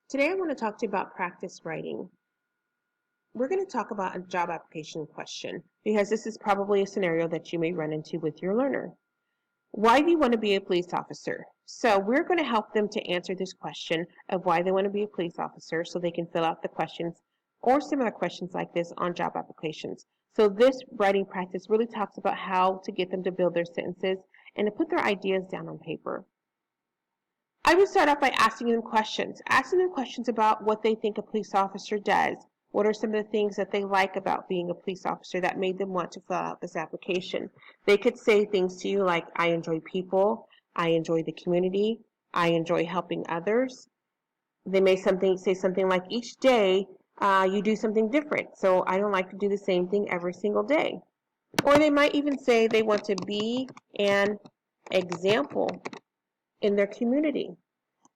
Today I want to talk to you about practice writing. We're going to talk about a job application question because this is probably a scenario that you may run into with your learner. Why do you want to be a police officer? So we're going to help them to answer this question of why they want to be a police officer so they can fill out the questions or similar questions like this on job applications. So this writing practice really talks about how to get them to build their sentences and to put their ideas down on paper. I would start off by asking them questions about what they think a police officer does. What are some of the things that they like about being a police officer that made them want to fill out this application? They could say things to you like, I enjoy people, I enjoy the community, I enjoy helping others. They may say something like, each day you do something different, so I don't like to do the same thing every single day. Or they might even say they want to be an example in their community.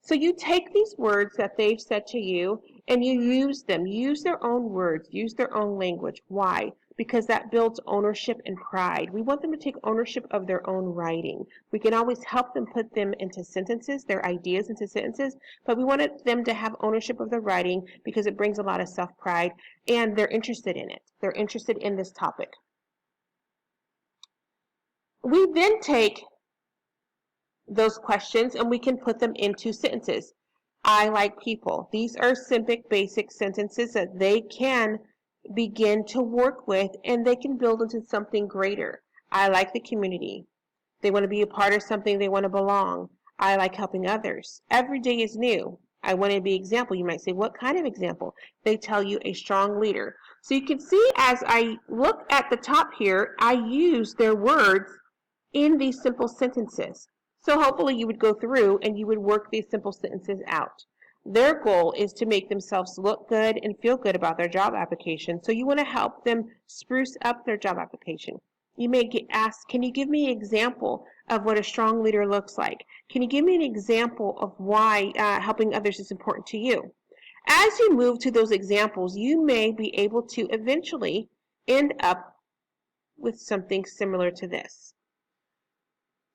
So you take these words that they've said to you and you use them. Use their own words. Use their own language. Why? Because that builds ownership and pride. We want them to take ownership of their own writing. We can always help them put them into sentences, their ideas into sentences, but we wanted them to have ownership of their writing because it brings a lot of self-pride and they're interested in it. They're interested in this topic. We then take those questions and we can put them into sentences. I like people. These are simple, basic sentences that they can begin to work with and they can build into something greater. I like the community. They want to be a part of something, they want to belong. I like helping others. Every day is new. I want to be an example. You might say, what kind of example? They tell you a strong leader. So you can see as I look at the top here, I use their words in these simple sentences. So hopefully you would go through and you would work these simple sentences out. Their goal is to make themselves look good and feel good about their job application. So you want to help them spruce up their job application. You may get asked, can you give me an example of what a strong leader looks like? Can you give me an example of why helping others is important to you? As you move to those examples, you may be able to eventually end up with something similar to this.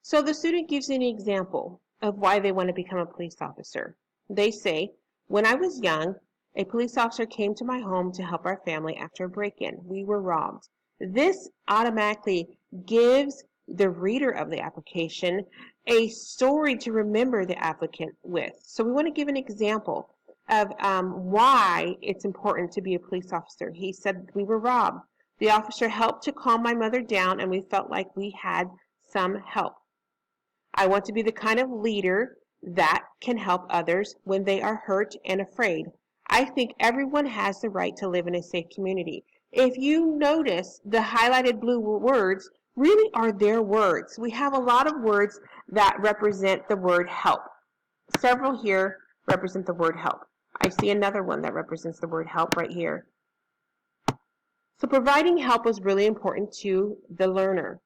So the student gives an example of why they want to become a police officer. They say, when I was young, a police officer came to my home to help our family after a break-in. We were robbed. This automatically gives the reader of the application a story to remember the applicant with. So we want to give an example of why it's important to be a police officer. He said, we were robbed. The officer helped to calm my mother down and we felt like we had some help. I want to be the kind of leader that can help others when they are hurt and afraid. I think everyone has the right to live in a safe community. If you notice, the highlighted blue words really are their words. We have a lot of words that represent the word help. Several here represent the word help. I see another one that represents the word help right here. So providing help is really important to the learner.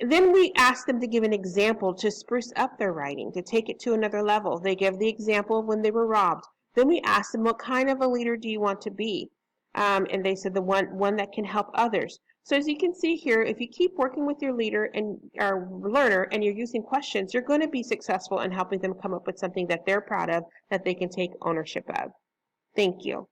Then we ask them to give an example to spruce up their writing, to take it to another level. They give the example of when they were robbed. Then we ask them, what kind of a leader do you want to be? And they said the one that can help others. So as you can see here, if you keep working with your leader and our learner and you're using questions, you're going to be successful in helping them come up with something that they're proud of, that they can take ownership of. Thank you.